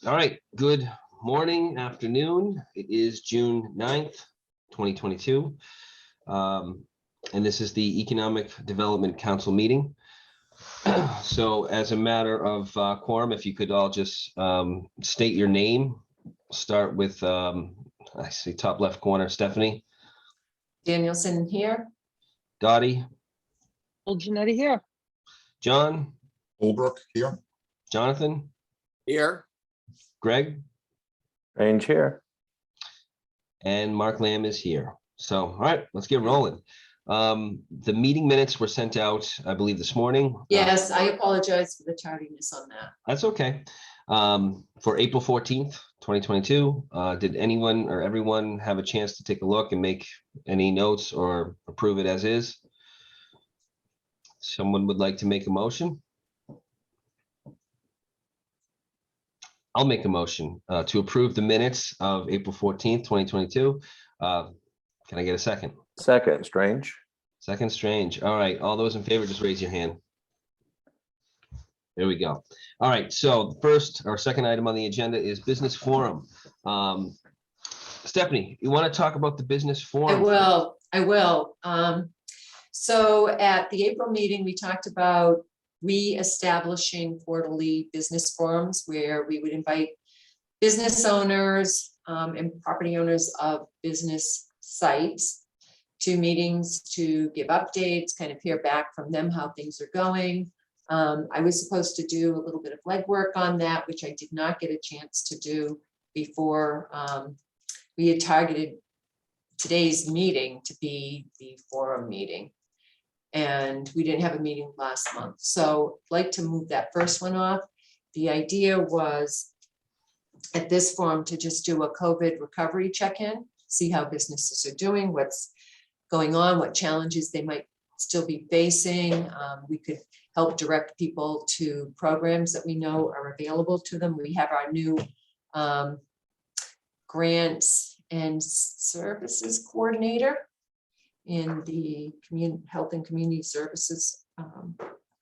All right, good morning, afternoon. It is June 9th, 2022. And this is the Economic Development Council meeting. So as a matter of quorum, if you could all just state your name. Start with, I see top left corner, Stephanie. Danielson here. Dottie. Janetti here. John. Holbrook here. Jonathan. Here. Greg. Range here. And Mark Lamb is here. So, all right, let's get rolling. The meeting minutes were sent out, I believe, this morning. Yes, I apologize for the tardiness on that. That's okay. For April 14th, 2022, did anyone or everyone have a chance to take a look and make any notes or approve it as is? Someone would like to make a motion? I'll make a motion to approve the minutes of April 14th, 2022. Can I get a second? Second, Strange. Second, Strange. All right, all those in favor, just raise your hand. There we go. All right, so the first or second item on the agenda is business forum. Stephanie, you want to talk about the business forum? I will. So at the April meeting, we talked about re-establishing quarterly business forums where we would invite business owners and property owners of business sites to meetings to give updates, kind of hear back from them how things are going. I was supposed to do a little bit of legwork on that, which I did not get a chance to do before we had targeted today's meeting to be the forum meeting. And we didn't have a meeting last month. So I'd like to move that first one off. The idea was at this forum to just do a COVID recovery check-in, see how businesses are doing, what's going on, what challenges they might still be facing. We could help direct people to programs that we know are available to them. We have our new grants and services coordinator in the Health and Community Services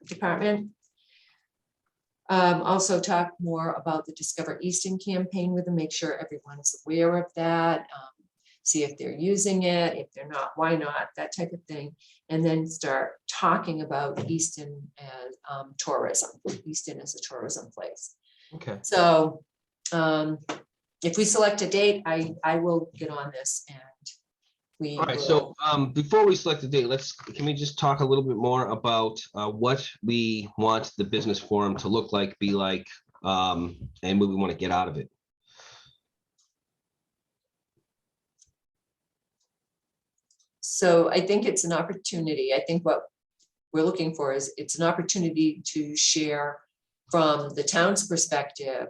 department. Also talk more about the Discover Easton campaign with them, make sure everyone's aware of that, see if they're using it, if they're not, why not, that type of thing. And then start talking about Easton as tourism, Easton as a tourism place. Okay. So if we select a date, I will get on this and we All right, will. so before we select the date, can we just talk a little bit more about what we want the business forum to look like, be like, and what we want to get out of it? So I think it's an opportunity. I think what we're looking for is it's an opportunity to share from the town's perspective,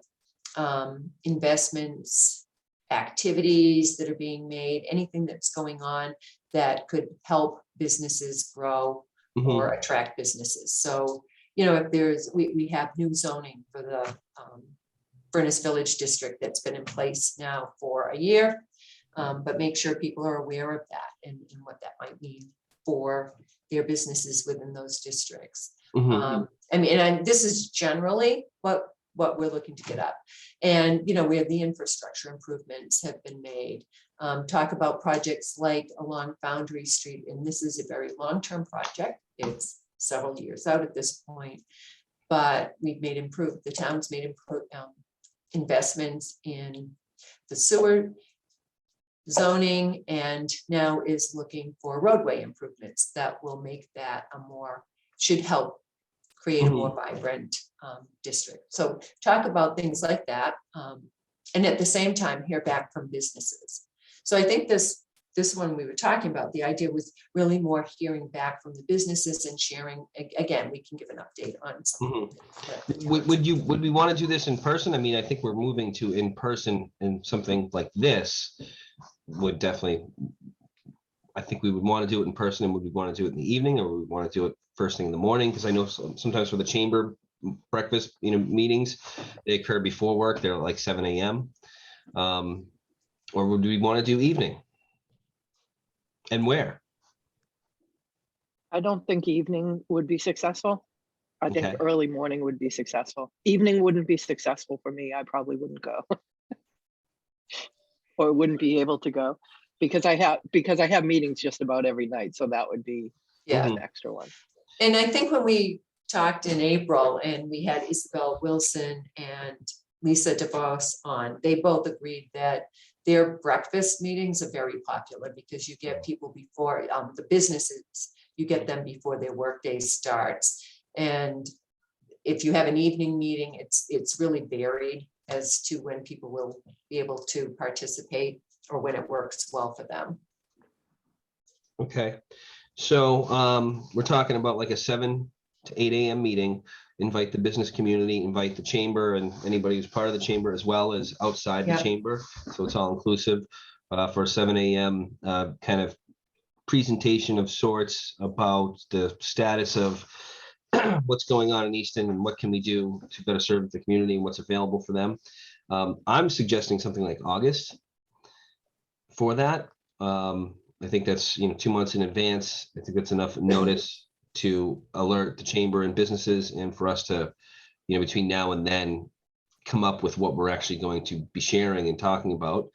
investments, activities that are being made, anything that's going on that could help businesses grow or attract businesses. So, you know, if we have new zoning for the Furnace Village district that's been in place now for a year, but make sure people are aware of that and what that might mean for their businesses within those districts. I mean, and this is generally what we're looking to get up. And, you know, where the infrastructure improvements have been made. Talk about projects like along Foundry Street, and this is a very long-term project. It's several years out at this point, but the town's made investments in the sewer zoning and now is looking for roadway improvements that will make that should help create a more vibrant district. So talk about things like that. And at the same time, hear back from businesses. So I think this one we were talking about, the idea was really more hearing back from the businesses and sharing. Again, we can give an update on something. Would we want to do this in person? I mean, I think we're moving to in person, and something like this would definitely, I think we would want to do it in person. And would we want to do it in the evening, or would we want to do it first thing in the morning? Because I know sometimes for the chamber breakfast, meetings, they occur before work. They're like 7 a.m. Or would we want to do evening? And where? I don't think evening would be successful. I think Okay. early morning would be successful. Evening wouldn't be successful for me. I probably wouldn't go. Or wouldn't be able to go because I have meetings just about every night. So that would be Yeah. an extra one. And I think when we talked in April and we had Isabel Wilson and Lisa DeVos on, they both agreed that their breakfast meetings are very popular because you get people before the businesses, you get them before their workday starts. And if you have an evening meeting, it's really varied as to when people will be able to participate or when it works well for them. Okay. So we're talking about like a 7 to 8 a.m. meeting. Invite the business community, invite the chamber and anybody who's part of the chamber as well as outside the Yeah. chamber. So it's all inclusive for 7 a.m. Kind of presentation of sorts about the status of what's going on in Easton and what can we do to better serve the community and what's available for them. I'm suggesting something like August for that. I think that's 2 months in advance. I think that's enough notice to alert the chamber and businesses and for us to, between now and then come up with what we're actually going to be sharing and talking about.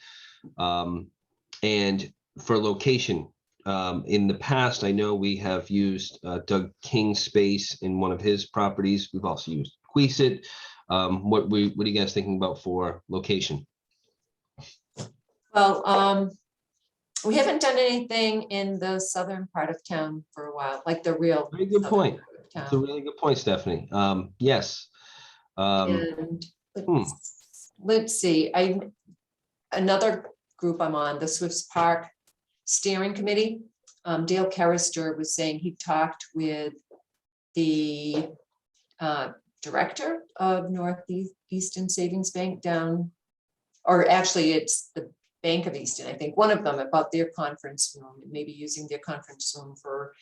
And for location, in the past, I know we have used Doug King's space in one of his properties. We've also used Queesit. What are you guys thinking about for location? Well, we haven't done anything in the southern part of town for a while, like the real. Very good southern point. part of That's a town. really good point, Stephanie. Yes. And let's see, another group I'm on, the Swifts Park Steering Committee. Dale Carrister was saying he talked with the director of Northeastern Savings Bank down, or actually it's the Bank of Easton, I think, one of them, about their conference room, maybe using their conference room for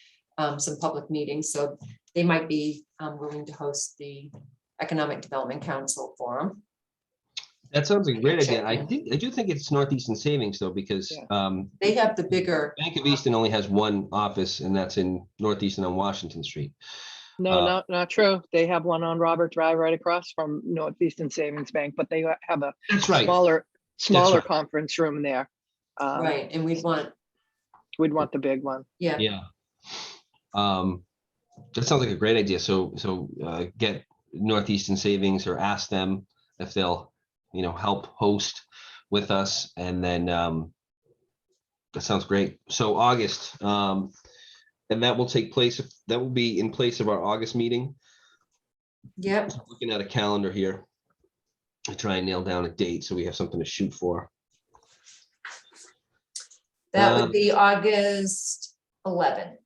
some public meetings. So they might be willing to host the Economic Development Council Forum. That sounds like a great idea. Check I in. do think it's Northeastern Savings though, because They have the bigger, Bank of Easton only has one office, and that's in Northeastern on Washington Street. No, not true. They have one on Robert Drive right across from Northeastern Savings Bank, but they have a That's right. smaller right. conference room there. right, and we'd want, We'd want the big one. yeah. Yeah. That sounds like a great idea. So get Northeastern Savings or ask them if they'll, help host with us, and then that sounds great. So August, and that will take place. That will be in place of our August meeting. Yep, Looking at a calendar here, I try and nail down a date so we have something to shoot for. that would be August 11th.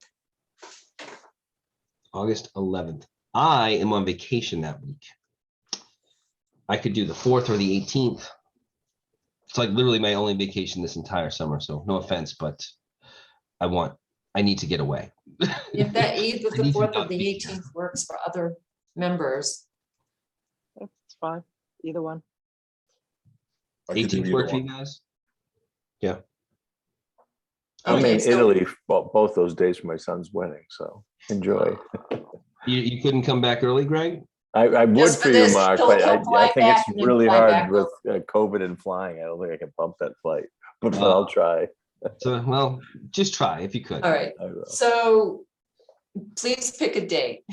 August 11th. I am on vacation that week. I could do the 4th or the 18th. It's like literally my only vacation this entire summer. So no offense, but I need to get away. If that either I the need to 4th or not the be here. 18th works for other members. That's fine. Either one. I could do 18th either work for you one. guys? Yeah. I'm Okay, in so- Italy both those days for my son's wedding, so enjoy. You couldn't come back early, Greg? I would Just for for you, this, Mark, he'll but fly I think back it's and then really fly hard back with COVID and flying. I don't think I can bump that flight, but Oh. I'll try. So, well, just try if you could. All right, I will. so please pick a date.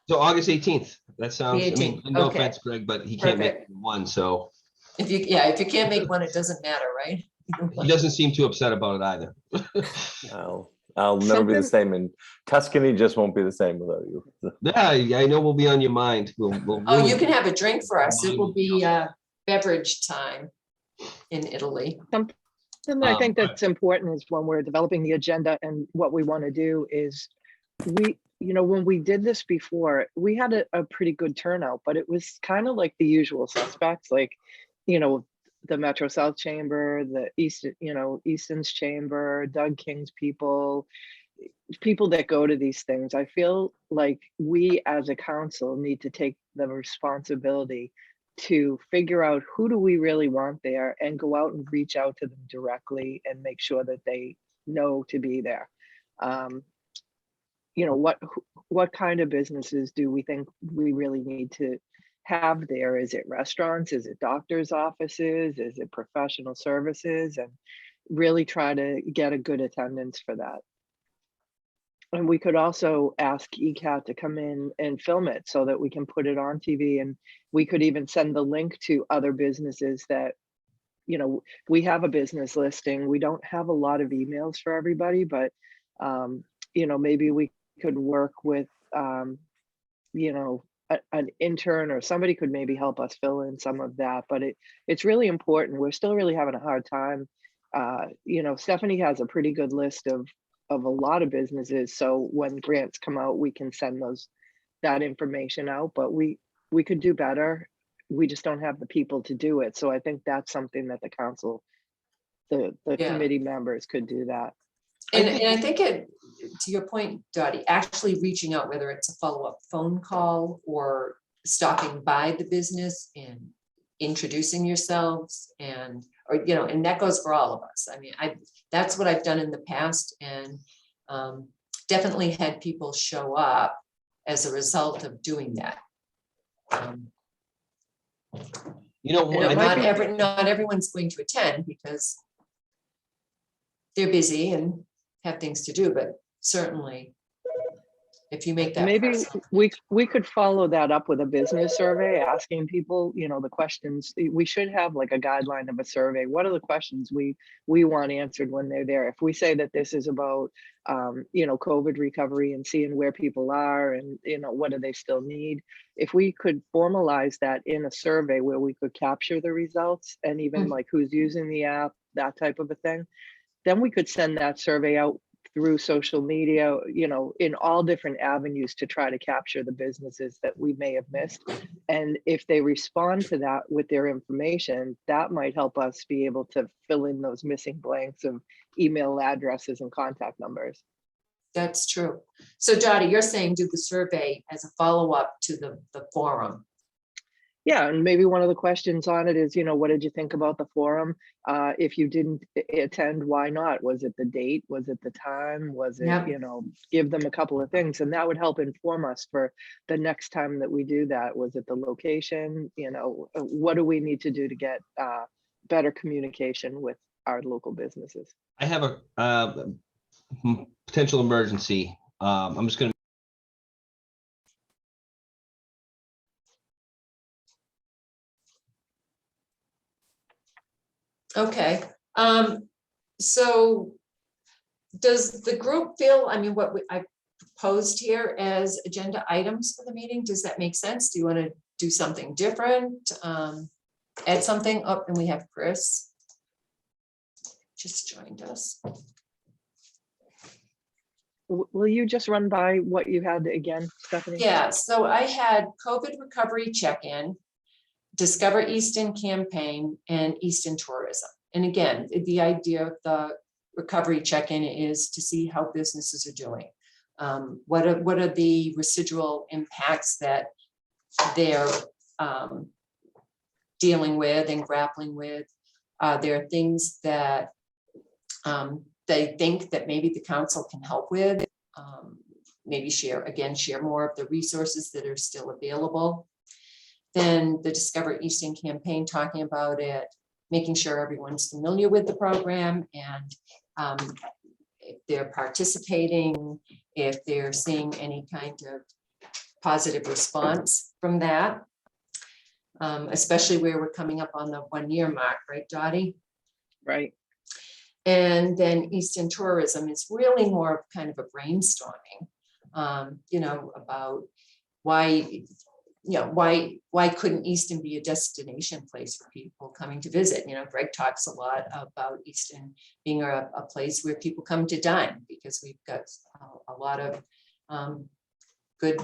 So August 18th. That sounds, I mean, 18th, no okay. offense, Greg, but he can't make Perfect. one, so If you can't make one, it doesn't matter, right? he doesn't seem too upset about it either. I'll never be the Something- same, and Tuscany just won't be the same without you. Yeah, I know we'll be on your mind. We'll Oh, really- you can have a drink for us. It will be Mine beverage time in Italy. And I think but- that's important is when we're developing the agenda and what we want to do is when we did this before, we had a pretty good turnout, but it was kind of like the usual suspects, like, the Metro South Chamber, the Easton's Chamber, Doug King's people that go to these things. I feel like we as a council need to take the responsibility to figure out who do we really want there and go out and reach out to them directly and make sure that they know to be there. you know, what kind of businesses do we think we really need to have there? Is it restaurants? Is it doctor's offices? Is it professional services? And really try to get a good attendance for that. And we could also ask ECAT to come in and film it so that we can put it on TV, and we could even send the link to other businesses that, you know, we have a business listing. We don't have a lot of emails for everybody, but, you know, maybe we could work with, you know, an intern or somebody could maybe help us fill in some of that, but it's really important. We're still really having a hard time. You know, Stephanie has a pretty good list of a lot of businesses. So when grants come out, we can send that information out, but we could do better. We just don't have the people to do it. So I think that's something that the council, the Yeah. committee members could do that. And I think it, to your point, Dottie, actually reaching out, whether it's a follow-up phone call or stopping by the business and introducing yourselves and, or, you know, and that goes for all of us. I mean, that's what I've done in the past, and definitely had people show up as a result of doing that. You know, And it might Not everyone's going to attend because they're busy and have things to do, but certainly if you make that Maybe personal. we could follow that up with a business survey, asking people, you know, the questions. We should have like a guideline of a survey. What are the questions we want answered when they're there? If we say that this is about, you know, COVID recovery and seeing where people are and, you know, what do they still need? If we could formalize that in a survey where we could capture the results and even like who's using the app, that type of a thing, then we could send that survey out through social media, you know, in all different avenues to try to capture the businesses that we may have missed. And if they respond to that with their information, that might help us be able to fill in those missing blanks of email addresses and contact numbers. That's true. So Dottie, you're saying do the survey as a follow-up to the forum. Yeah, and maybe one of the questions on it is, you know, what did you think about the forum? If you didn't attend, why not? Was it the date? Was it the time? Was it, Yep. you know, give them a couple of things, and that would help inform us for the next time that we do that. Was it the location? You know, what do we need to do to get better communication with our local businesses? I have a potential emergency. I'm just going to. Okay. So does the group feel, I mean, what I proposed here as agenda items for the meeting, does that make sense? Do you want to do something different? Add something up, and we have Chris just joined us. Will you just run by what you had again, Stephanie? Yeah, so I had COVID recovery check-in, Discover Easton campaign, and Easton tourism. And again, the idea of the recovery check-in is to see how businesses are doing. What are the residual impacts that they're dealing with and grappling with? There are things that they think that maybe the council can help with. Maybe share more of the resources that are still available. Then the Discover Easton campaign, talking about it, making sure everyone's familiar with the program, and if they're participating, if they're seeing any kind of positive response from that, especially where we're coming up on the 1 year mark, right, Dottie? Right. And then Easton tourism is really more of kind of a brainstorming, you know, about why couldn't Easton be a destination place for people coming to visit? You know, Greg talks a lot about Easton being a place where people come to dine, because we've got a lot of good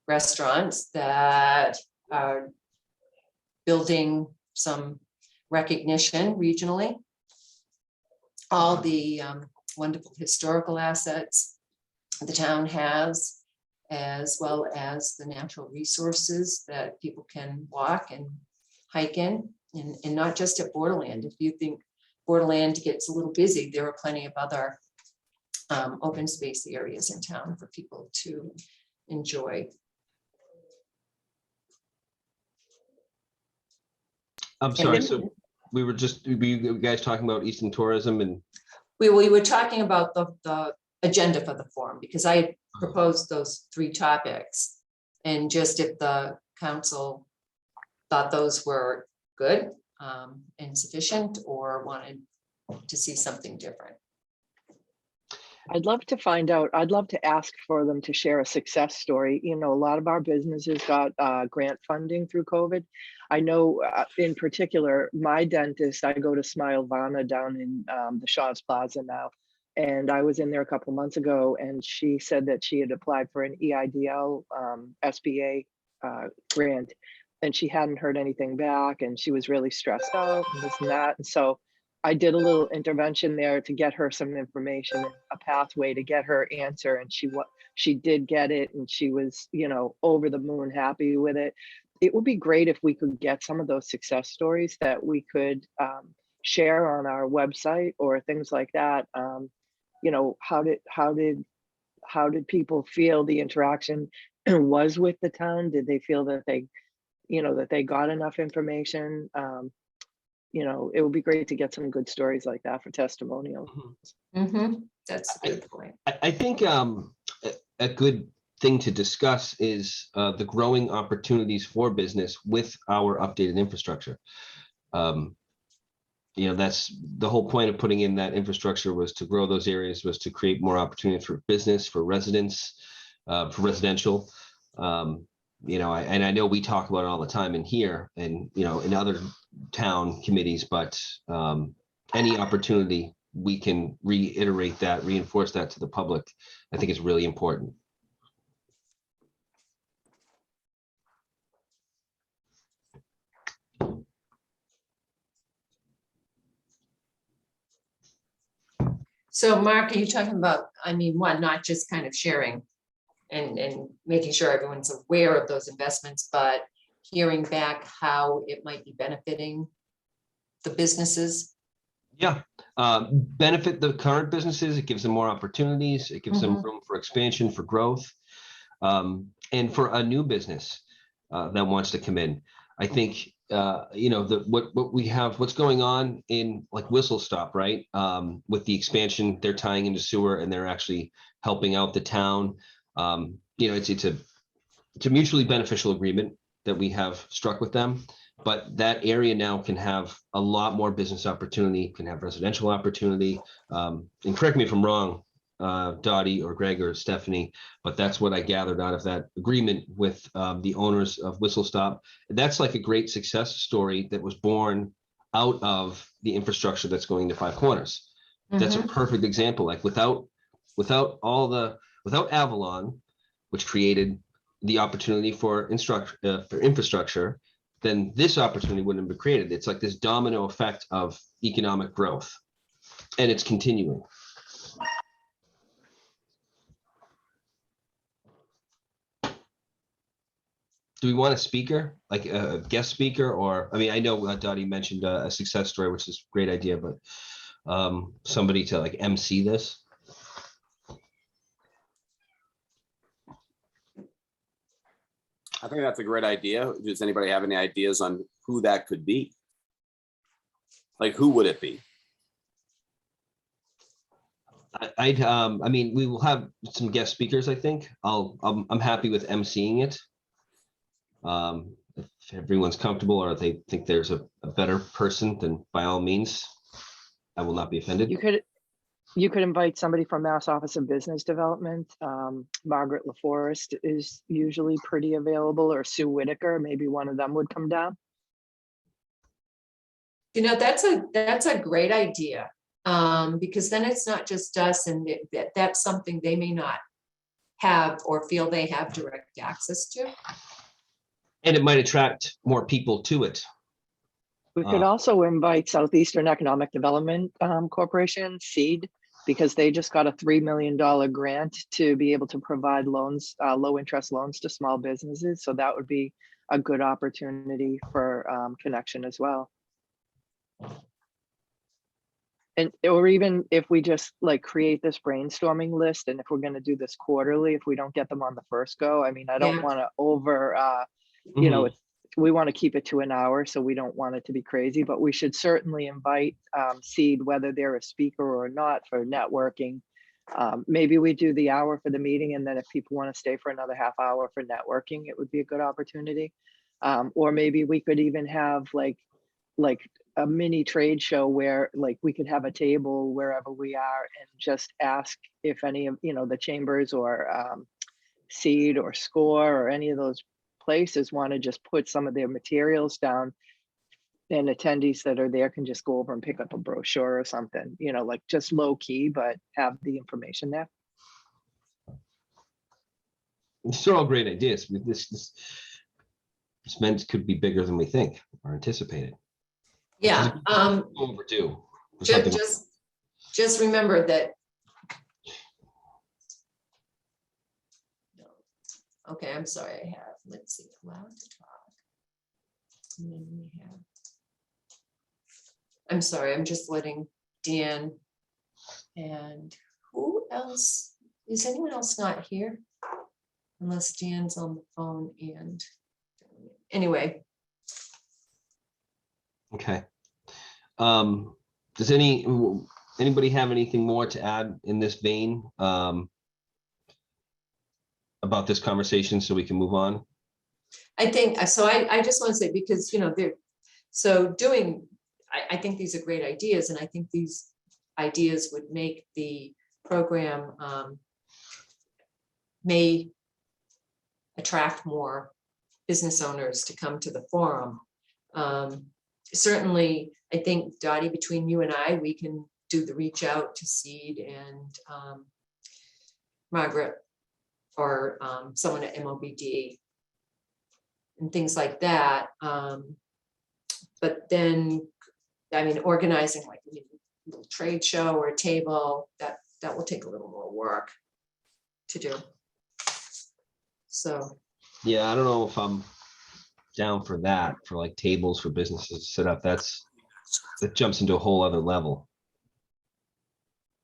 restaurants that are building some recognition regionally. All the wonderful historical assets the town has, as well as the natural resources that people can walk and hike in, and not just at Borderland. If you think Borderland gets a little busy, there are plenty of other open space areas in town for people to enjoy. I'm sorry, then- so were you guys talking about Easton tourism and? We were talking about the agenda for the forum, because I had proposed those 3 topics. And just if the council thought those were good and sufficient, or wanted to see something different. I'd love to find out, I'd love to ask for them to share a success story. You know, a lot of our businesses got grant funding through COVID. I know in particular, my dentist, I go to Smile Vana down in the Shaw's Plaza now. And I was in there a couple months ago, and she said that she had applied for an EIDL SBA grant, and she hadn't heard anything back, and she was really stressed out and this and that. And so I did a little intervention there to get her some information, a pathway to get her answer. And she did get it, and she was, you know, over the moon happy with it. It would be great if we could get some of those success stories that we could share on our website or things like that. You know, how did people feel the interaction was with the town? Did they feel that they, you know, that they got enough information? You know, it would be great to get some good stories like that for testimonials. That's a good point. I think a good thing to discuss is the growing opportunities for business with our updated infrastructure. You know, that's the whole point of putting in that infrastructure, was to grow those areas, was to create more opportunity for business, for residents, for residential. You know, and I know we talk about it all the time in here and, you know, in other town committees, but any opportunity we can reiterate that, reinforce that to the public, I think is really important. So Mark, are you talking about, I mean, one, not just kind of sharing and making sure everyone's aware of those investments, but hearing back how it might be benefiting the businesses? Yeah, benefit the current businesses. It gives them more opportunities. It gives them room for expansion, for growth, and for a new business that wants to come in. I think you know, what we have, what's going on in like Whistle Stop, right? With the expansion, they're tying into sewer and they're actually helping out the town. You know, it's a mutually beneficial agreement that we have struck with them. But that area now can have a lot more business opportunity, can have residential opportunity. And correct me if I'm wrong, Dottie or Greg or Stephanie, but that's what I gathered out of that agreement with the owners of Whistle Stop. That's like a great success story that was born out of the infrastructure that's going to Five Corners. That's a perfect example. Like without Avalon, which created the opportunity for infrastructure, then this opportunity wouldn't have been created. It's like this domino effect of economic growth, and it's continuing. Do we want a speaker, like a guest speaker, or, I mean, I know Dottie mentioned a success story, which is a great idea, but somebody to like MC this? I think that's a great idea. Does anybody have any ideas on who that could be? Like, who would it be? I mean, we will have some guest speakers, I think. I'm happy with emceeing it. If everyone's comfortable or they think there's a better person, then by all means, I will not be offended. You could invite somebody from Mass Office of Business Development. Margaret LaForest is usually pretty available, or Sue Whitaker, maybe one of them would come down. You know, that's a great idea, because then it's not just us, and that's something they may not have or feel they have direct access to. And it might attract more people to it. We could also invite Southeastern Economic Development Corporation, SEED, because they just got a $3 million grant to be able to provide loans, low interest loans to small businesses. So that would be a good opportunity for connection as well. And, or even if we just like create this brainstorming list, and if we're gonna do this quarterly, if we don't get them on the first go, I mean, I don't Yeah. wanna over, you know, Mhm. we want to keep it to an hour, so we don't want it to be crazy, but we should certainly invite Seed, whether they're a speaker or not, for networking. Maybe we do the hour for the meeting, and then if people want to stay for another half hour for networking, it would be a good opportunity. Or maybe we could even have like a mini trade show where like we could have a table wherever we are and just ask if any of, you know, the chambers or Seed or Score or any of those places want to just put some of their materials down, and attendees that are there can just go over and pick up a brochure or something, you know, like just low key, but have the information there. These are all great ideas. This event could be bigger than we think or anticipated. Yeah, Overdue. for just, something. just remember that. Okay, I'm sorry, I have, let's see, allowed to talk. And then we have. I'm sorry, I'm just letting Dan and who else? Is anyone else not here? Unless Dan's on the phone and, anyway, Okay. Does anybody have anything more to add in this vein about this conversation so we can move on? I think, so I just want to say, because, you know, so doing, I think these are great ideas, and I think these ideas would make the program may attract more business owners to come to the forum. Certainly, I think, Dottie, between you and I, we can do the reach out to Seed and Margaret, or someone at MOBD and things like that. But then, I mean, organizing like a little trade show or a table, that will take a little more work to do. So, Yeah, I don't know if I'm down for that, for like tables for businesses to set up. That jumps into a whole other level.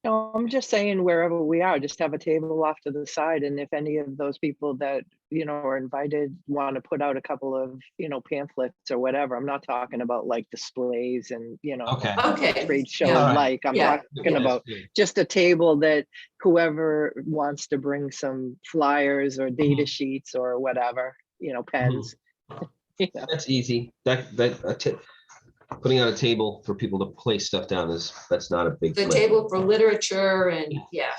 No, I'm just saying wherever we are, just have a table off to the side. And if any of those people that, you know, are invited want to put out a couple of, you know, pamphlets or whatever, I'm not talking about like displays and, you know, Okay. okay. trade show Yeah. like, I'm Yeah. talking about just a table that whoever wants to bring some flyers or data sheets or whatever, you know, pens. You know. That's easy. Putting out a table for people to place stuff down that's not a big The flip. table for literature and yeah,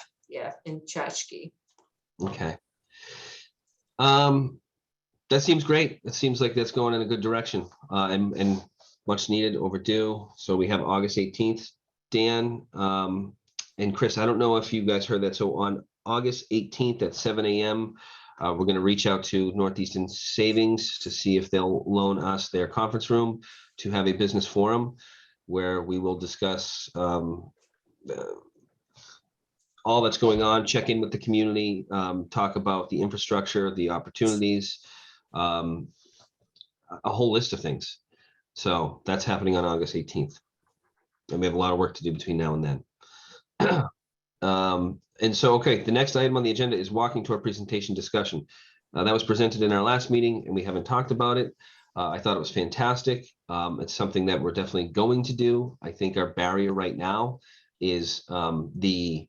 and tchotchke. Okay. That seems great. It seems like that's going in a good direction, and much needed, overdue. So we have August 18th. Dan and Chris, I don't know if you guys heard that. So on August 18th at 7 a.m., we're going to reach out to Northeastern Savings to see if they'll loan us their conference room to have a business forum where we will discuss all that's going on, check in with the community, talk about the infrastructure, the opportunities, a whole list of things. So that's happening on August 18th. And we have a lot of work to do between now and then. And so, okay, the next item on the agenda is walking to our presentation discussion. That was presented in our last meeting and we haven't talked about it. I thought it was fantastic. It's something that we're definitely going to do. I think our barrier right now is the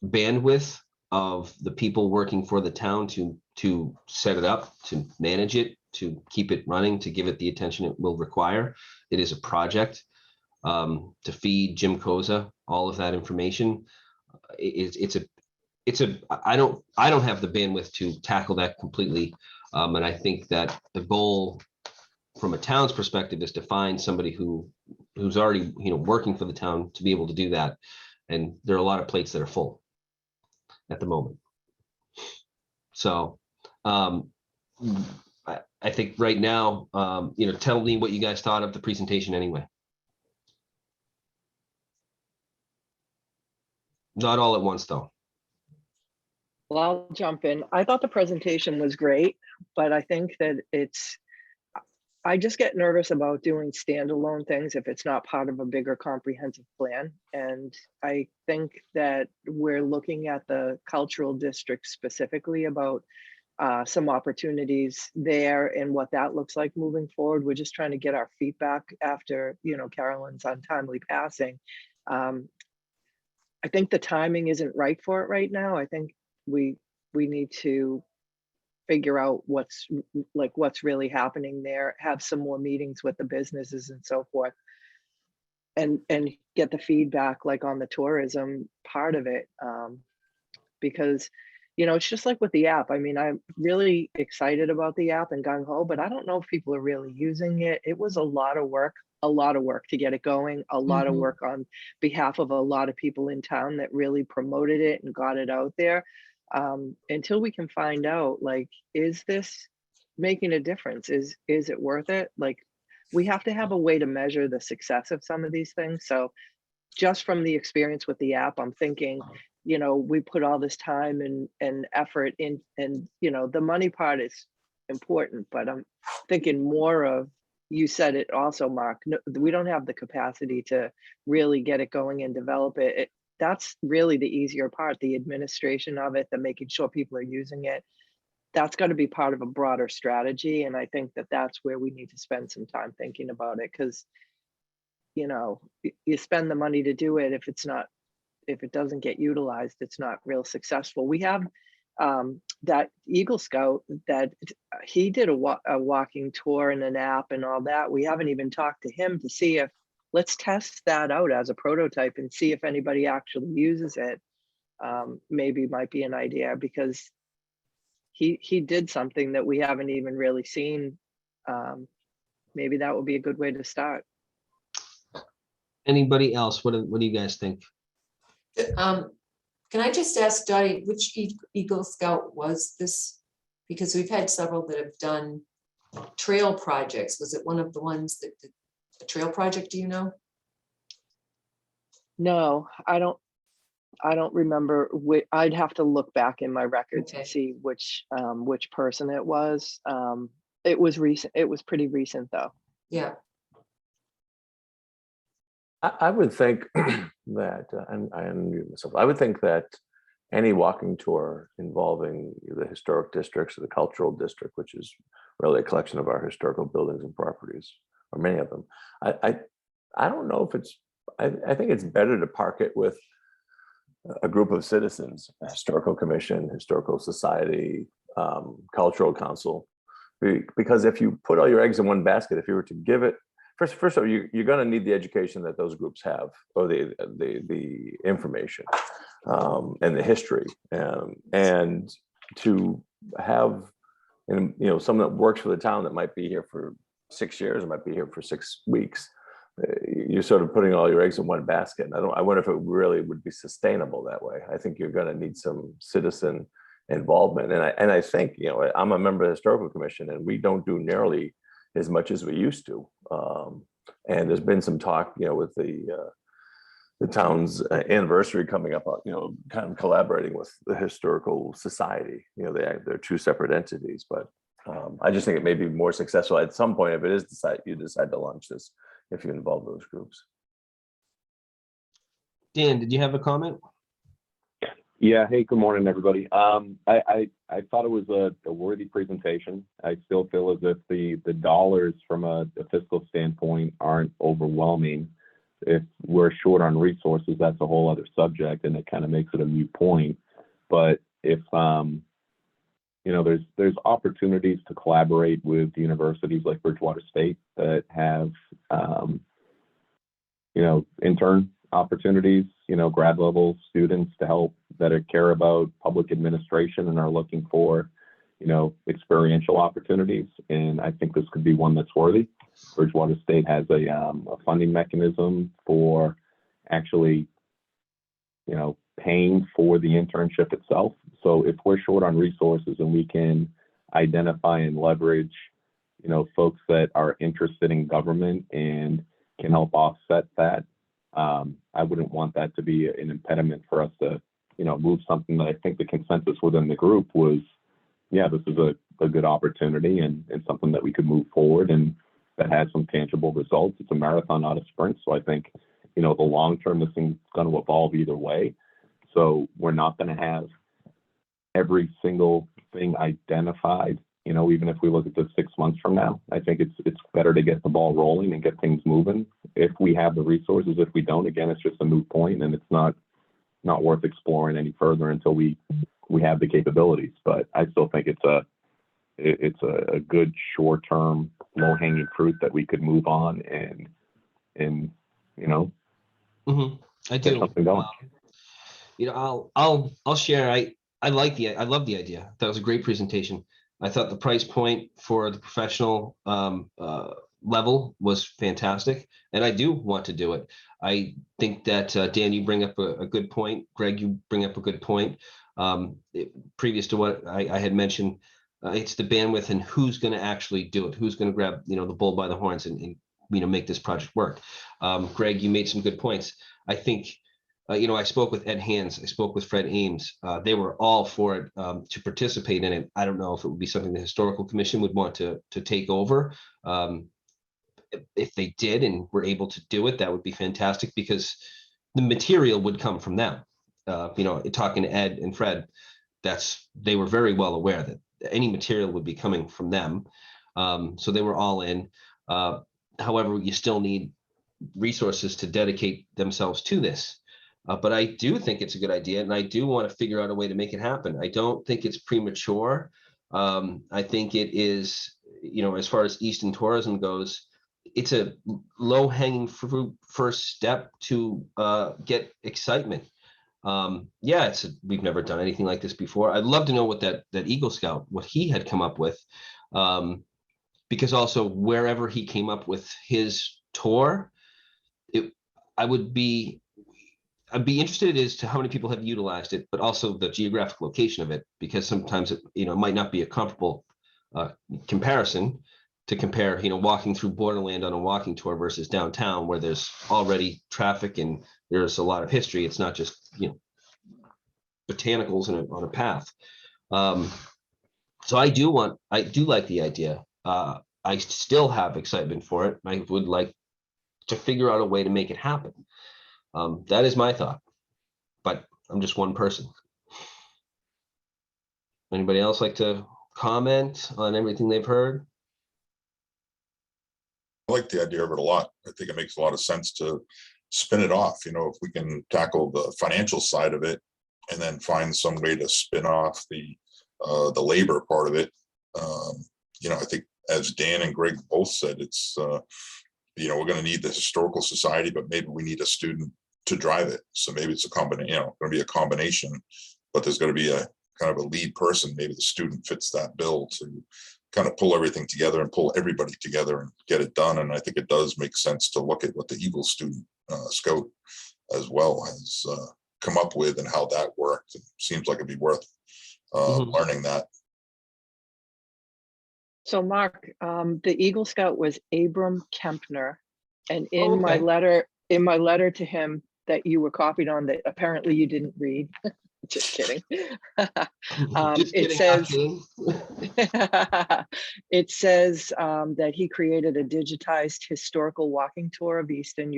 bandwidth of the people working for the town to set it up, to manage it, to keep it running, to give it the attention it will require. It is a project to feed Jim Koza all of that information. I don't have the bandwidth to tackle that completely. And I think that the goal from a town's perspective is to find somebody who's already, you know, working for the town to be able to do that. And there are a lot of plates that are full at the moment. So I think right now, you know, tell me what you guys thought of the presentation anyway. Not all at once though. Well, I'll jump in. I thought the presentation was great, but I think that I just get nervous about doing standalone things if it's not part of a bigger comprehensive plan. And I think that we're looking at the cultural district specifically about some opportunities there and what that looks like moving forward. We're just trying to get our feedback after, Carolyn's untimely passing. I think the timing isn't right for it right now. I think we need to figure out what's really happening there, have some more meetings with the businesses and so forth, and get the feedback like on the tourism part of it, because it's just like with the app. I mean, I'm really excited about the app and gung ho, but I don't know if people are really using it. It was a lot of work to get it going, a lot of work on behalf of a lot of people in town that really promoted it and got it out there. Until we can find out, like, is this making a difference? Is it worth it? Like, we have to have a way to measure the success of some of these things. So just from the experience with the app, I'm thinking, we put all this time and effort in, and the money part is important, but I'm thinking more of, you said it also, Mark, no, we don't have the capacity to really get it going and develop it. That's really the easier part, the administration of it, the making sure people are using it. That's got to be part of a broader strategy. And I think that that's where we need to spend some time thinking about it, because, you spend the money to do it. If it doesn't get utilized, it's not real successful. We have that Eagle Scout that he did a walking tour and an app and all that. We haven't even talked to him to see if, let's test that out as a prototype and see if anybody actually uses it. Maybe might be an idea, because he did something that we haven't even really seen. Maybe that would be a good way to start. Anybody else? What do you guys think? Can I just ask Dottie, which Eagle Scout was this? Because we've had several that have done trail projects. Was it one of the ones that did a trail project? Do you know? No, I don't remember. I'd have to look back in my records Okay. and see which person it was. It was recent. It was pretty recent though. Yeah. I would think that, and I unmute myself, I would think that any walking tour involving the historic districts or the cultural district, which is really a collection of our historical buildings and properties, or many of them, I don't know if it's, I think it's better to park it with a group of citizens, a historical commission, historical society, cultural council, because if you put all your eggs in one basket, if you were to give it, First of all, you're going to need the education that those groups have, or the information and the history, and to have, someone that works for the town that might be here for 6 years, or might be here for 6 weeks. You're sort of putting all your eggs in one basket. And I wonder if it really would be sustainable that way. I think you're going to need some citizen involvement, and I think I'm a member of the historical commission, and we don't do nearly as much as we used to. And there's been some talk, with the town's anniversary coming up, kind of collaborating with the historical society. They're two separate entities, but I just think it may be more successful at some point if it is you decide to launch this, if you involve those groups. Dan, did you have a comment? Yeah. Hey, good morning, everybody. I thought it was a worthy presentation. I still feel as if the dollars from a fiscal standpoint aren't overwhelming. If we're short on resources, that's a whole other subject, and it kind of makes it a moot point. But if there's opportunities to collaborate with universities like Bridgewater State that have intern opportunities, grad level students to help that care about public administration and are looking for, experiential opportunities. And I think this could be one that's worthy. Bridgewater State has a funding mechanism for actually, paying for the internship itself. So if we're short on resources and we can identify and leverage, folks that are interested in government and can help offset that, I wouldn't want that to be an impediment for us to, move something that I think the consensus within the group was, yeah, this is a good opportunity and something that we could move forward. And that has some tangible results. It's a marathon, not a sprint. So I think, the long term, this thing's going to evolve either way. So we're not going to have every single thing identified, even if we look at this 6 months from now. I think it's better to get the ball rolling and get things moving. If we have the resources, if we don't, again, it's just a moot point, and it's not worth exploring any further until we have the capabilities. But I still think it's a good short-term, low-hanging fruit that we could move on and I get do. something going. I'll share. I love the idea. That was a great presentation. I thought the price point for the professional level was fantastic, and I do want to do it. I think that Dan, you bring up a good point. Greg, you bring up a good point. Previous to what I had mentioned, it's the bandwidth and who's going to actually do it. Who's going to grab the bull by the horns and make this project work. Greg, you made some good points. I think. I spoke with Ed Hands, I spoke with Fred Ames. They were all for it to participate in it. I don't know if it would be something the Historical Commission would want to take over. If they did and were able to do it, that would be fantastic because the material would come from them. Talking to Ed and Fred, they were very well aware that any material would be coming from them. So they were all in. However, you still need resources to dedicate themselves to this. But I do think it's a good idea, and I do want to figure out a way to make it happen. I don't think it's premature. I think it is, as far as Easton tourism goes, it's a low-hanging fruit first step to get excitement. We've never done anything like this before. I'd love to know what that Eagle Scout, what he had come up with, because also wherever he came up with his tour, I'd be interested as to how many people have utilized it, but also the geographic location of it, because sometimes it might not be a comparable comparison to compare, walking through Borderland on a walking tour versus downtown where there's already traffic and there's a lot of history. It's not just, botanicals on a path. So I do like the idea. I still have excitement for it. I would like to figure out a way to make it happen. That is my thought, but I'm just one person. Anybody else like to comment on everything they've heard? I like the idea of it a lot. I think it makes a lot of sense to spin it off. If we can tackle the financial side of it and then find some way to spin off the labor part of it. I think as Dan and Greg both said, it's, we're going to need the Historical Society, but maybe we need a student to drive it. So maybe it's a combination, going to be a combination, but there's going to be a kind of a lead person. Maybe the student fits that bill to kind of pull everything together and pull everybody together and get it done. And I think it does make sense to look at what the Eagle Scout as well has come up with and how that worked. It seems like it'd be worth learning that. So Mark, the Eagle Scout was Abram Kempner, and in my Okay. letter to him that you were copied on, that apparently you didn't read. Just kidding. Just It kidding, says not kidding. that he created a digitized historical walking tour of Easton.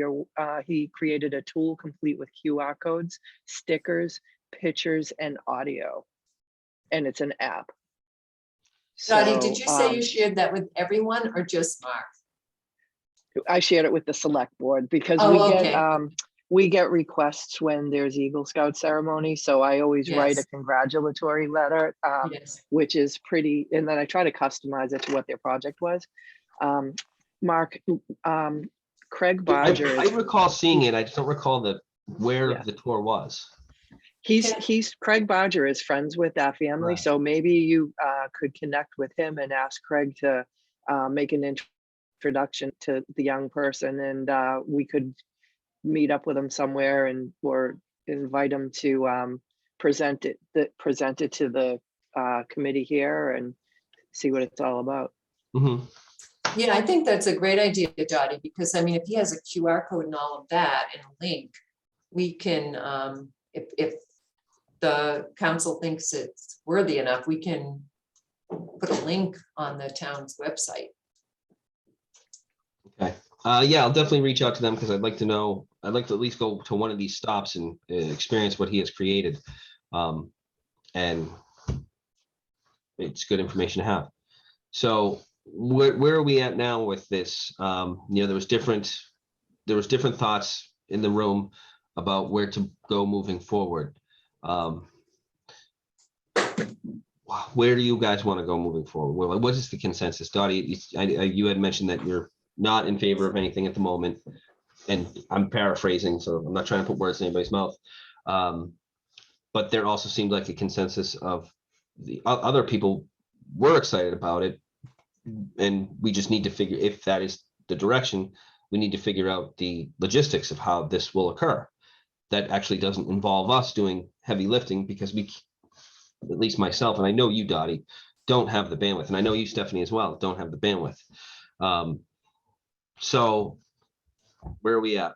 He created a tool complete with QR codes, stickers, pictures, and audio, and it's an app. Dottie, So, did you say you shared that with everyone or just Mark? I shared it with the select board because Oh, we get requests when there's Eagle Scout ceremony. So I always write a Yes. congratulatory letter, Yes. which is pretty, and then I try to customize it to what their project was. Mark, Craig Bodger, I recall seeing it. I just don't recall where Yeah. the tour was. he's Craig Bodger is friends with that family. Right. So maybe you could connect with him and ask Craig to make an introduction to the young person, and we could meet up with him somewhere or invite him to present it to the committee here and see what it's all about. Mhm. Yeah, I think that's a great idea, Dottie, because I mean, if he has a QR code and all of that and a link, we can, if the council thinks it's worthy enough, we can put a link on the town's website. Yeah, I'll definitely reach out to them because I'd like to know, I'd like to at least go to one of these stops and experience what he has created. And it's good information to have. So where are we at now with this? There was different thoughts in the room about where to go moving forward. Where do you guys want to go moving forward? Well, what is the consensus? Dottie, you had mentioned that you're not in favor of anything at the moment, and I'm paraphrasing, so I'm not trying to put words in anybody's mouth. But there also seemed like a consensus of the other people were excited about it, and we just need to figure, if that is the direction, we need to figure out the logistics of how this will occur. That actually doesn't involve us doing heavy lifting, because we, at least myself, and I know you, Dottie, don't have the bandwidth, and I know you, Stephanie, as well, don't have the bandwidth. So where are we at?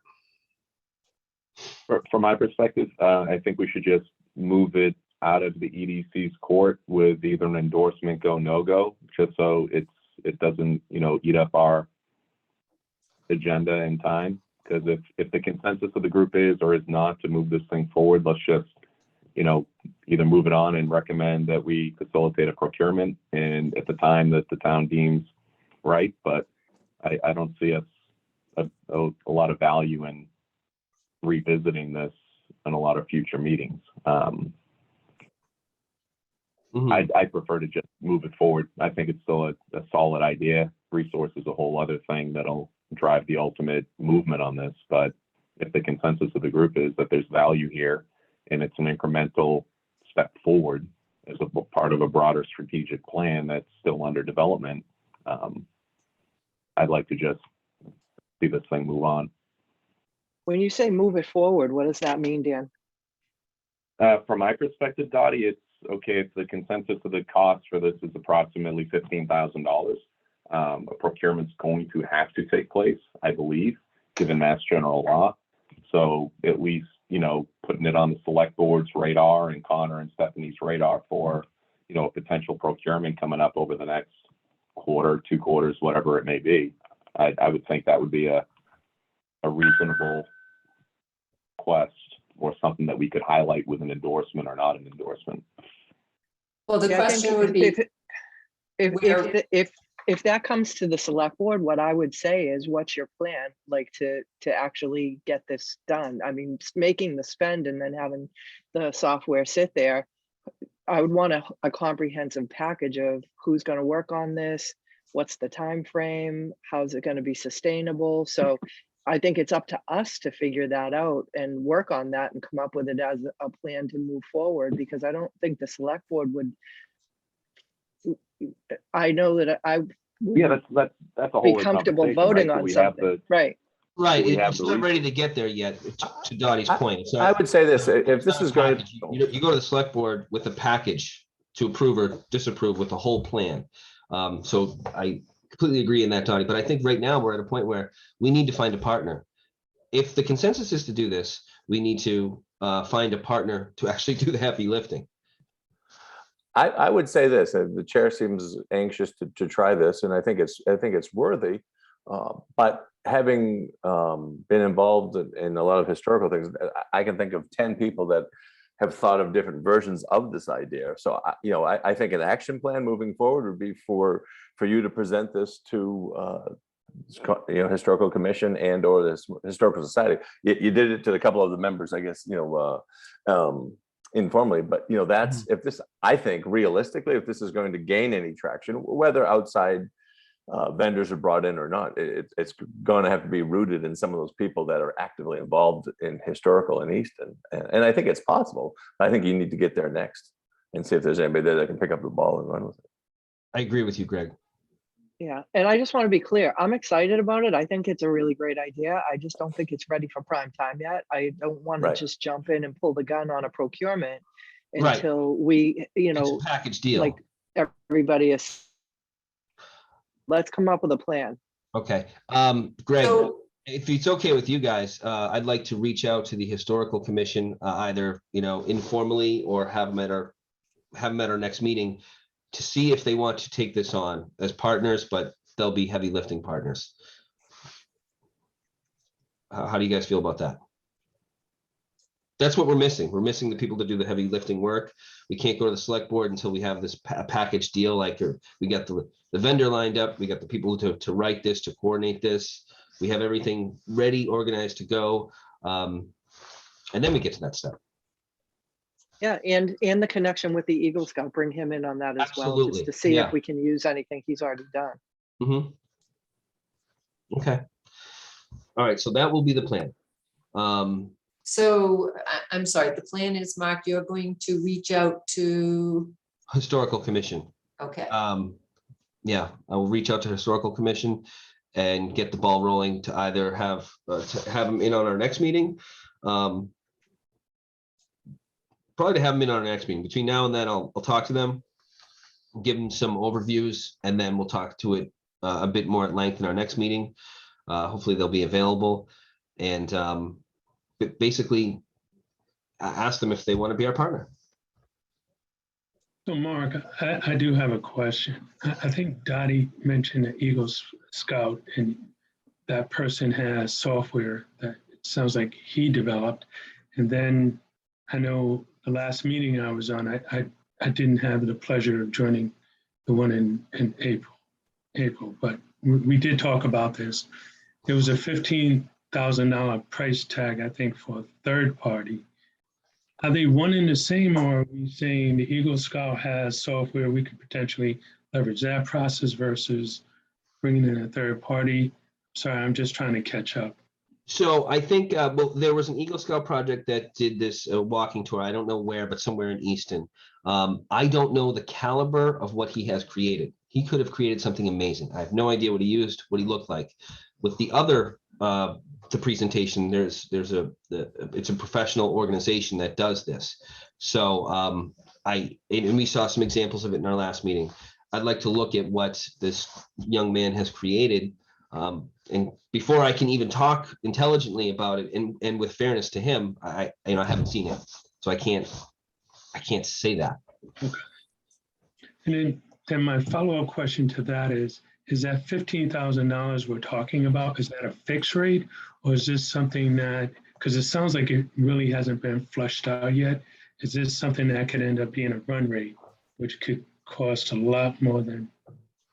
From my perspective, I think we should just move it out of the EDC's court with either an endorsement go, no go, just so it doesn't, eat up our agenda and time. Because if the consensus of the group is or is not to move this thing forward, let's just, either move it on and recommend that we facilitate a procurement and at the time that the town deems right. But I don't see us a lot of value in revisiting this in a lot of future meetings. I prefer to just move it forward. I think it's still a solid idea. Resource is a whole other thing that'll drive the ultimate movement on this. But if the consensus of the group is that there's value here and it's an incremental step forward as a part of a broader strategic plan that's still under development, I'd like to just see this thing move on. When you say move it forward, what does that mean, Dan? From my perspective, Dottie, it's okay if the consensus of the cost for this is approximately $15,000. A procurement's going to have to take place, I believe, given Mass General law. So at least, putting it on the select board's radar and Connor and Stephanie's radar for, a potential procurement coming up over the next quarter, 2 quarters, whatever it may be. I would think that would be a reasonable request or something that we could highlight with an endorsement or not an endorsement. Well, the question would be, If that comes to the select board, what I would say is, what's your plan, like to actually get this done? I mean, making the spend and then having the software sit there, I would want a comprehensive package of who's going to work on this, what's the time frame, how's it going to be sustainable. So I think it's up to us to figure that out and work on that and come up with it as a plan to move forward, because I don't think the select board would. I know that I would that's a be whole comfortable conversation, voting right? on something, right? Right, we have it's the not ready to get there yet, to Dottie's point. It's not- I would say this, if this is going to. You go to the select board with a package to approve or disapprove with the whole plan. So I completely agree in that, Dottie, but I think right now we're at a point where we need to find a partner. If the consensus is to do this, we need to find a partner to actually do the heavy lifting. I would say this, the chair seems anxious to try this, and I think it's worthy. But having been involved in a lot of historical things, I can think of 10 people that have thought of different versions of this idea. So I think an action plan moving forward would be for you to present this to historical commission and or this historical society. You did it to a couple of the members, I guess, informally, but that's if this, I think realistically, if this is going to gain any traction, whether outside vendors are brought in or not, it's going to have to be rooted in some of those people that are actively involved in historical in Easton, and I think it's possible. I think you need to get there next and see if there's anybody there that can pick up the ball and run with it. I agree with you, Greg. Yeah, and I just want to be clear, I'm excited about it. I think it's a really great idea. I just don't think it's ready for prime time yet. I don't want to just jump in and pull the gun on a procurement until we, It's a package deal. like everybody is. Let's come up with a plan. Okay, Greg, so if it's okay with you guys, I'd like to reach out to the historical commission, either informally or have them at our next meeting, to see if they want to take this on as partners, but they'll be heavy lifting partners. How do you guys feel about that? That's what we're missing. We're missing the people to do the heavy lifting work. We can't go to the select board until we have this package deal. Like we got the vendor lined up. We got the people to write this, to coordinate this. We have everything ready, organized to go. And then we get to that step. Yeah, and the connection with the Eagle Scout, bring him in on that as well, Absolutely, just to see yeah. if we can use anything he's already done. Okay. All right, so that will be the plan. So I'm sorry, the plan is, Mark, you're going to reach out to, Historical Commission. okay, Yeah, I will reach out to Historical Commission and get the ball rolling to either have them in on our next meeting. Probably to have them in on our next meeting. Between now and then, I'll talk to them, give them some overviews, and then we'll talk to it a bit more at length in our next meeting. Hopefully they'll be available, and basically ask them if they want to be our partner. So Mark, I do have a question. I think Dottie mentioned the Eagle Scout, and that person has software that it sounds like he developed. And then I know the last meeting I was on, I didn't have the pleasure of joining the one in April, but we did talk about this. There was a $15,000 price tag, I think, for a third party. Are they one and the same, or are we saying the Eagle Scout has software we could potentially leverage that process versus bringing in a third party? Sorry, I'm just trying to catch up. So I think well, there was an Eagle Scout project that did this walking tour. I don't know where, but somewhere in Easton. I don't know the caliber of what he has created. He could have created something amazing. I have no idea what he used, what he looked like. With the other the presentation, it's a professional organization that does this. So and we saw some examples of it in our last meeting. I'd like to look at what this young man has created. And before I can even talk intelligently about it and with fairness to him, I haven't seen it. So I can't say that. Okay. And then my follow-up question to that is that $15,000 we're talking about, is that a fixed rate, or is this something that, because it sounds like it really hasn't been flushed out yet, is this something that could end up being a run rate, which could cost a lot more than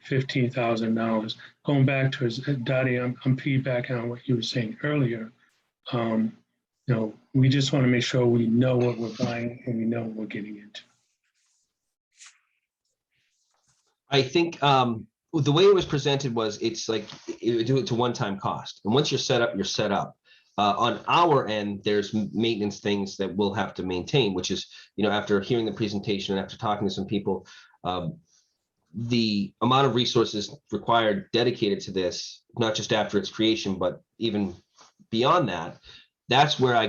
$15,000? Going back to Dottie, I'm piggybacking on what you were saying earlier. We just want to make sure we know what we're buying and we know what we're getting into. I think the way it was presented was it's like it's a one-time cost, and once you're set up, you're set up. On our end, there's maintenance things that we'll have to maintain, which is, after hearing the presentation and after talking to some people, the amount of resources required dedicated to this, not just after its creation, but even beyond that, that's where I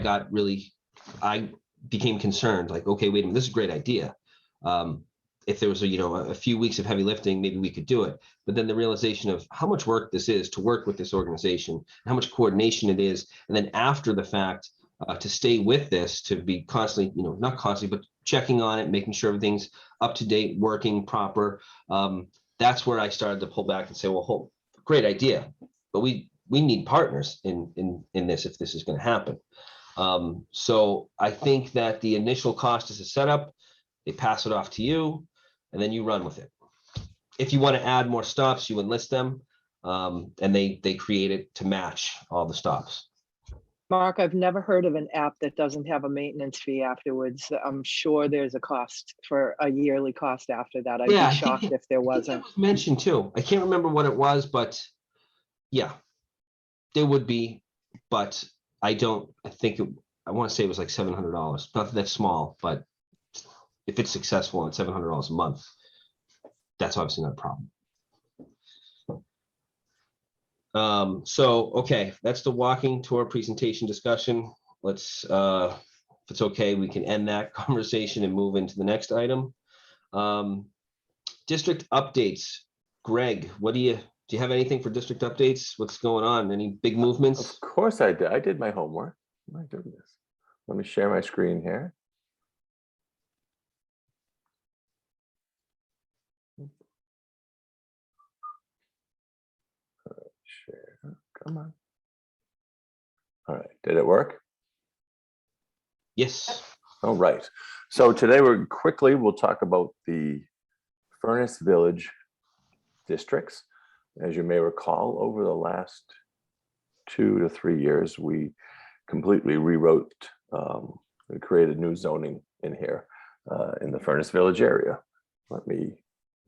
became concerned. Like, okay, wait a minute, this is a great idea. If there was a few weeks of heavy lifting, maybe we could do it. But then the realization of how much work this is to work with this organization, how much coordination it is, and then after the fact, to stay with this, to be constantly, not constantly, but checking on it, making sure everything's up to date, working proper. That's where I started to pull back and say, well, great idea, but we need partners in this if this is going to happen. So I think that the initial cost is a setup. They pass it off to you, and then you run with it. If you want to add more stops, you enlist them, and they create it to match all the stops. Mark, I've never heard of an app that doesn't have a maintenance fee afterwards. I'm sure there's a cost for a yearly cost after that. I'd be shocked if there wasn't. That was mentioned too. I can't remember what it was, but yeah, there would be, but I want to say it was like $700. Not that that's small, but if it's successful and $700 a month, that's obviously not a problem. So, okay, that's the walking tour presentation discussion. Let's, if it's okay, we can end that conversation and move into the next item. District updates. Greg, do you have anything for district updates? What's going on? Any big movements? Of course I did. I did my homework. My goodness. Let me share my screen here. Share. Come on. All right, did it work? Yes. All right. So today we'll talk about the Furnace Village districts. As you may recall, over the last 2 to 3 years, we completely rewrote and created new zoning in here in the Furnace Village area. Let me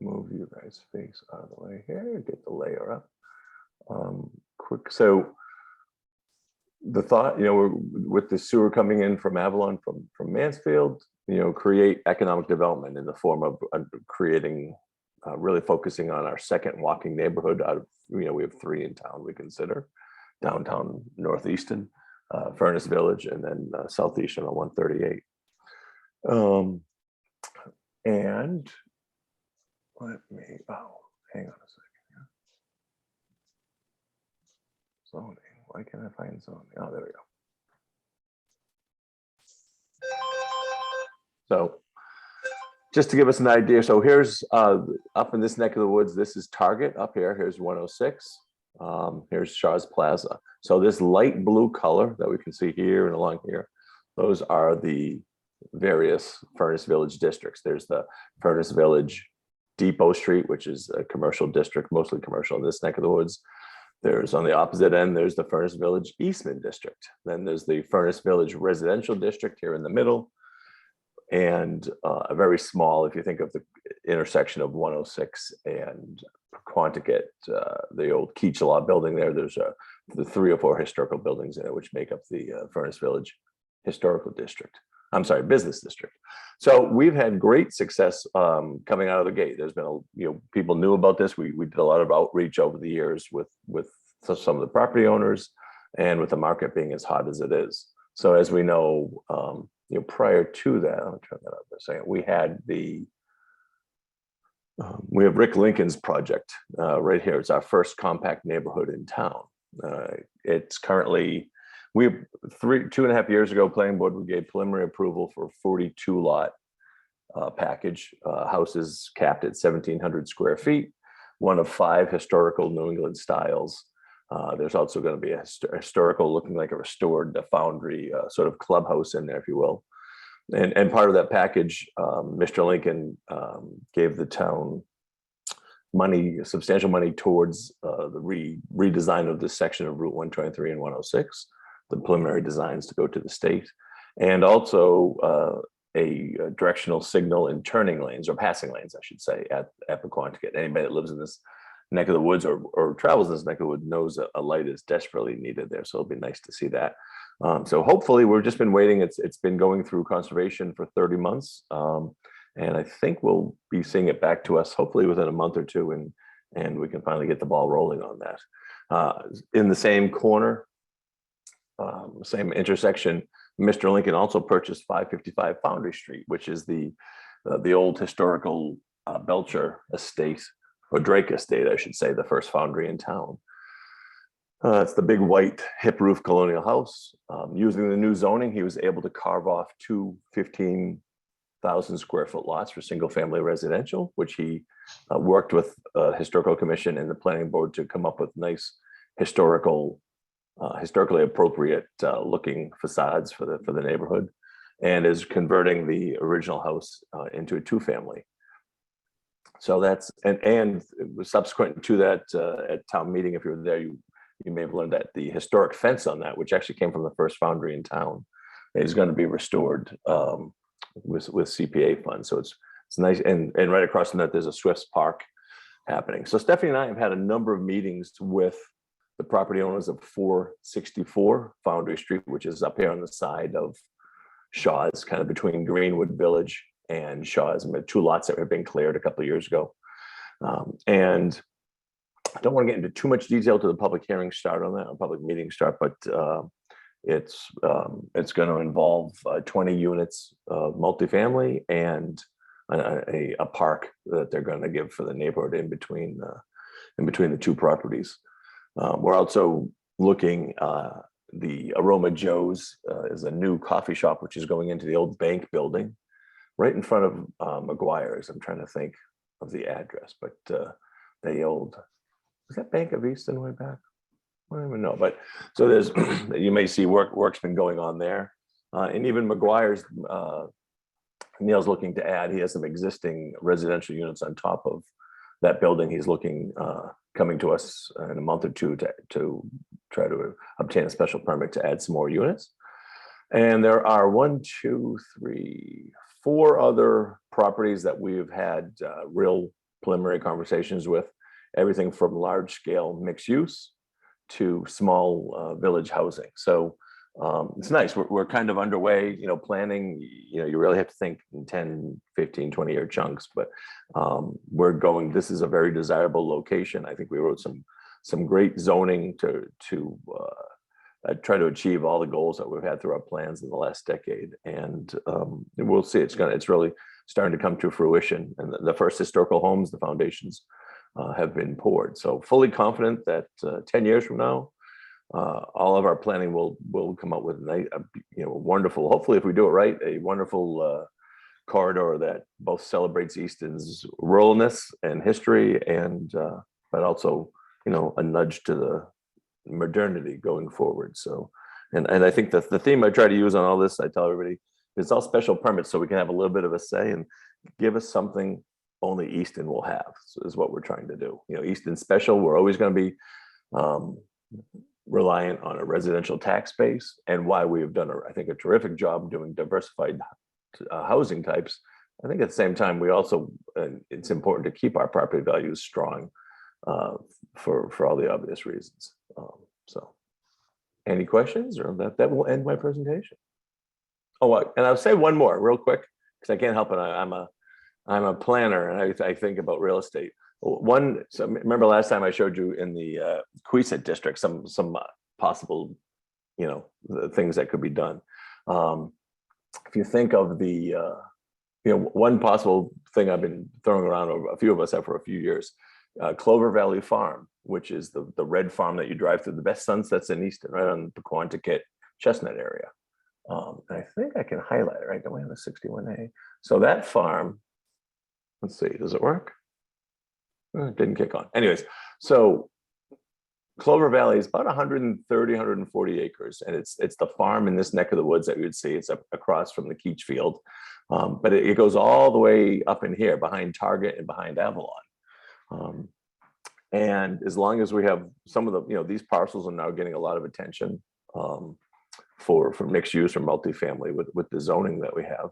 move you guys' face out of the way here, get the layer up. Quick, so the thought, with the sewer coming in from Avalon, from Mansfield, create economic development in the form of creating, really focusing on our second walking neighborhood out of, we have 3 in town we consider, downtown North Easton, Furnace Village, and then South Easton on 138. And let me, hang on a second here. Zoning, why can't I find zoning? Oh, there we go. So just to give us an idea, so here's up in this neck of the woods, this is Target up here. Here's 106. Here's Shaw's Plaza. So this light blue color that we can see here and along here, those are the various Furnace Village districts. There's the Furnace Village Depot Street, which is a commercial district, mostly commercial in this neck of the woods. There's on the opposite end, there's the Furnace Village Eastman district. Then there's the Furnace Village Residential District here in the middle. And a very small, if you think of the intersection of 106 and Quanticket, the old Keachelaw building there, there's the 3 or 4 historical buildings in it, which make up the Furnace Village Historical District. I'm sorry, Business District. So we've had great success coming out of the gate. There's been, people knew about this. We did a lot of outreach over the years with some of the property owners and with the market being as hot as it is. So as we know, prior to that, I'll turn that up for a second. We had we have Rick Lincoln's project right here. It's our first compact neighborhood in town. It's currently, we 2.5 years ago, planning board, we gave preliminary approval for a 42 lot package. Houses capped at 1,700 square feet, one of 5 historical New England styles. There's also going to be a historical, looking like a restored foundry sort of clubhouse in there, if you will. And part of that package, Mr. Lincoln gave the town money, substantial money towards the redesign of this section of Route 123 and 106, the preliminary designs to go to the state, and also a directional signal in turning lanes, or passing lanes, I should say, at Quanticket. Anybody that lives in this neck of the woods or travels this neck of the woods knows a light is desperately needed there. So it'll be nice to see that. So hopefully, we've just been waiting. It's been going through conservation for 30 months. And I think we'll be seeing it back to us hopefully within a month or two, and we can finally get the ball rolling on that. In the same corner, same intersection, Mr. Lincoln also purchased 555 Foundry Street, which is the old historical Belcher estate, or Drake estate, I should say, the first foundry in town. It's the big white hip roof colonial house. Using the new zoning, he was able to carve off 2 15,000 square foot lots for single family residential, which he worked with historical commission and the planning board to come up with nice historically appropriate looking facades for the neighborhood, and is converting the original house into a 2-family. So that's, and subsequent to that, at town meeting, if you were there, you may have learned that the historic fence on that, which actually came from the first foundry in town, is going to be restored with CPA funds. So it's nice, and right across from that, there's a Swift's Park happening. So Stephanie and I have had a number of meetings with the property owners of 464 Foundry Street, which is up here on the side of Shaw's, kind of between Greenwood Village and Shaw's. 2 lots that have been cleared a couple of years ago. And I don't want to get into too much detail to the public hearing start on that, or public meeting start, but it's going to involve 20 units of multifamily and a park that they're going to give for the neighborhood in between the 2 properties. We're also looking, the Aroma Joe's is a new coffee shop, which is going into the old bank building right in front of McGuire's. I'm trying to think of the address, but the old, was that Bank of Easton way back? I don't even know, but so there's, you may see work's been going on there. And even McGuire's, Neil's looking to add, he has some existing residential units on top of that building. He's looking, coming to us in a month or two to try to obtain a special permit to add some more units. And there are 1, 2, 3, 4 other properties that we've had real preliminary conversations with, everything from large scale mixed use to small village housing. So it's nice. We're kind of underway, planning. You really have to think in 10, 15, 20-year chunks, but we're going, this is a very desirable location. I think we wrote some great zoning to try to achieve all the goals that we've had through our plans in the last decade. And we'll see, it's really starting to come to fruition. And the first historical homes, the foundations have been poured. So fully confident that 10 years from now, all of our planning will come up with a wonderful, hopefully if we do it right, a wonderful corridor that both celebrates Easton's ruralness and history, and but also a nudge to the modernity going forward. So and I think that the theme I try to use on all this, I tell everybody, it's all special permits, so we can have a little bit of a say and give us something only Easton will have, is what we're trying to do. Easton special, we're always going to be reliant on a residential tax base, and why we have done, I think, a terrific job doing diversified housing types. I think at the same time, we also, it's important to keep our property values strong for all the obvious reasons. So any questions, or that will end my presentation. Oh, and I'll say one more real quick, because I can't help it. I'm a planner, and I think about real estate. So remember last time I showed you in the Queeset district some possible, things that could be done. If you think of the, one possible thing I've been throwing around, over a few of us have for a few years, Clover Valley Farm, which is the red farm that you drive through, the best sunsets in Easton, right on the Quanticut Chestnut area. I think I can highlight it, right? Don't we have a 61A? So that farm, let's see, does it work? It didn't kick on. Anyways, so Clover Valley is about 130, 140 acres, and it's the farm in this neck of the woods that you would see. It's across from the Keach Field, but it goes all the way up in here behind Target and behind Avalon. And as long as we have some of the, these parcels are now getting a lot of attention for mixed use or multifamily with the zoning that we have.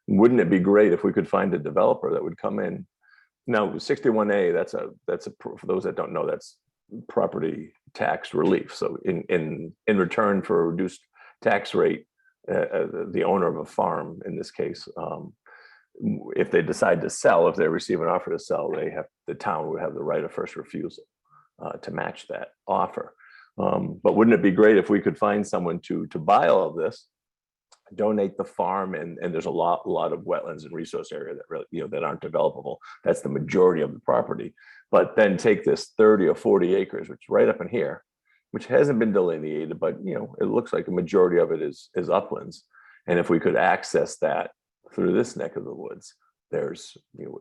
Wouldn't it be great if we could find a developer that would come in? Now, 61A, that's for those that don't know, that's property tax relief. So in return for a reduced tax rate, the owner of a farm, in this case, if they decide to sell, if they receive an offer to sell, the town would have the right of first refusal to match that offer. But wouldn't it be great if we could find someone to buy all of this, donate the farm, and there's a lot of wetlands and resource area that really, that aren't developable. That's the majority of the property. But then take this 30 or 40 acres, which is right up in here, which hasn't been delineated, but it looks like a majority of it is uplands. And if we could access that through this neck of the woods, there's,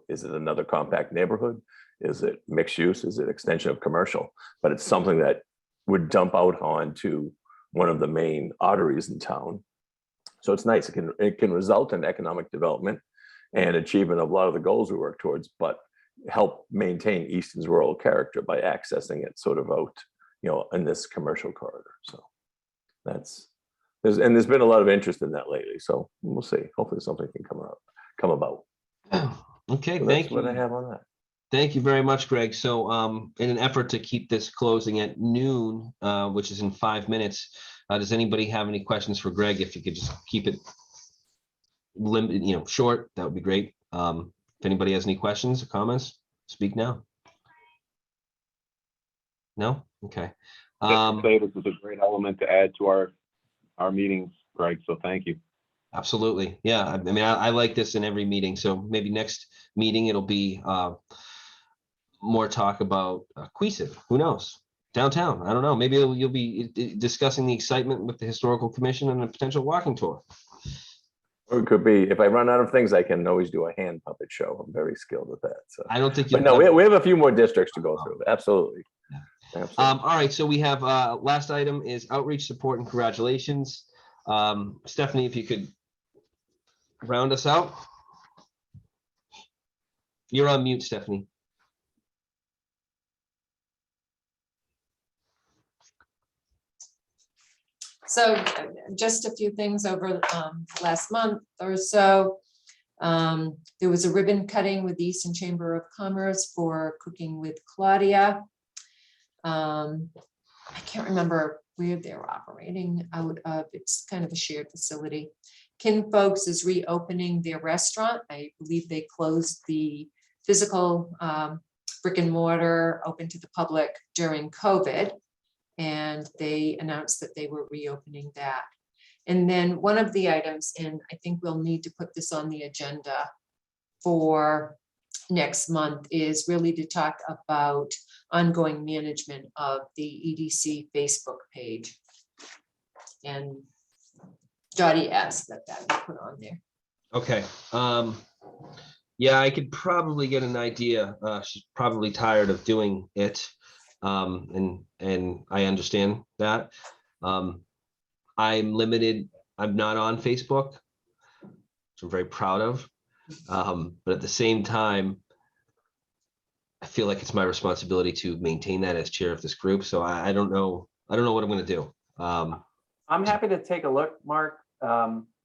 is it another compact neighborhood? Is it mixed use? Is it extension of commercial? But it's something that would dump out onto one of the main arteries in town. So it's nice. It can result in economic development and achievement of a lot of the goals we work towards, but help maintain Easton's rural character by accessing it sort of out, in this commercial corridor. So there's been a lot of interest in that lately. So we'll see. Hopefully something can come about. Okay, So thank you. What I have on that. Thank you very much, Greg. So in an effort to keep this closing at noon, which is in 5 minutes, does anybody have any questions for Greg? If you could just keep it limited, short, that would be great. If anybody has any questions or comments, speak now. No? Okay. Just to say, this is a great element to add to our meetings, Greg, so thank you. Absolutely. Yeah. I mean, I like this in every meeting. So maybe next meeting, it'll be more talk about Queeset. Who knows? Downtown. I don't know. Maybe you'll be discussing the excitement with the Historical Commission and a potential walking tour. Or it could be, if I run out of things, I can always do a hand puppet show. I'm very skilled at that. So I don't think but no, we have a few more districts to go through. Absolutely. Absolutely. All right, so we have, last item is outreach support and congratulations. Stephanie, if you could round us out. You're on mute, Stephanie. So just a few things over last month or so. There was a ribbon cutting with the Easton Chamber of Commerce for Cooking with Claudia. I can't remember where they're operating out of. It's kind of a shared facility. Kin Folks is reopening their restaurant. I believe they closed the physical brick and mortar open to the public during COVID. And they announced that they were reopening that. And then one of the items, and I think we'll need to put this on the agenda for next month, is really to talk about ongoing management of the EDC Facebook page. And Dottie asked that that be put on there. Okay. Yeah, I could probably get an idea. She's probably tired of doing it. And I understand that. I'm limited. I'm not on Facebook, which I'm very proud of. But at the same time, I feel like it's my responsibility to maintain that as chair of this group. So I don't know. I don't know what I'm going to do. I'm happy to take a look, Mark.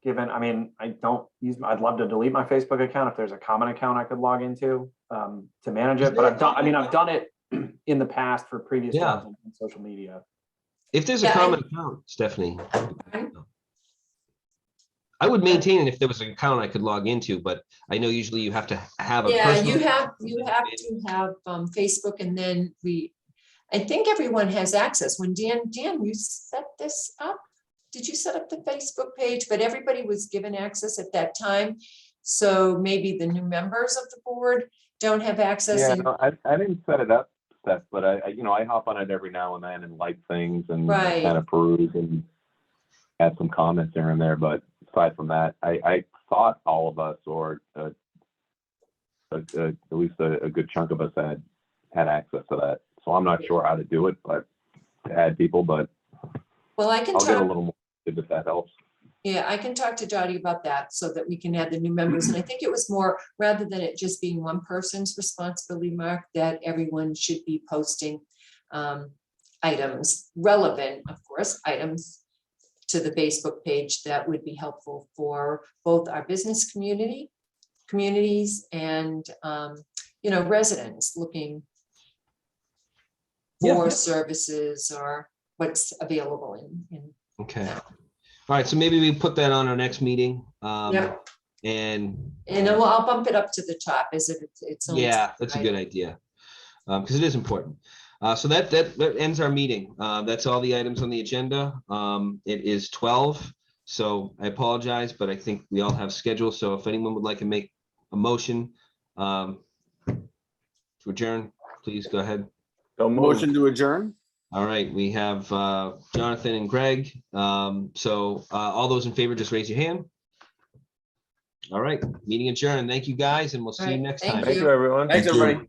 Given, I mean, I don't use, I'd love to delete my Facebook account if there's a common account I could log into to manage it. But I've done it in the past for previous jobs on social media. If there's a common account, Stephanie, I would maintain it if there was an account I could log into, but I know usually you have to have a personal. You have to have Facebook, and then I think everyone has access. When Dan, you set this up? Did you set up the Facebook page? But everybody was given access at that time. So maybe the new members of the board don't have access. Yeah, no, I didn't set it up, Steph, but I hop on it every now and then and like things and kind of peruse and add some comments here and there. But aside from that, I thought all of us, or at least a good chunk of us, had access to that. So I'm not sure how to do it, but to add people, but well, I can I'll get a little more if that helps. Yeah, I can talk to Dottie about that so that we can add the new members. And I think it was more, rather than it just being one person's responsibility, Mark, that everyone should be posting items, relevant, of course, items to the Facebook page that would be helpful for both our business communities and, residents looking for services or what's available in. Okay. All right. So maybe we put that on our next meeting. And I'll bump it up to the top as if it's. That's a good idea. Because it is important. So that ends our meeting. That's all the items on the agenda. It is 12. So I apologize, but I think we all have schedules. So if anyone would like to make a motion to adjourn, please go ahead. Motion to adjourn. All right, we have Jonathan and Greg. So all those in favor, just raise your hand. All right, meeting adjourned. Thank you, guys, and we'll see you next time. Thank you, everyone. Thanks, everybody.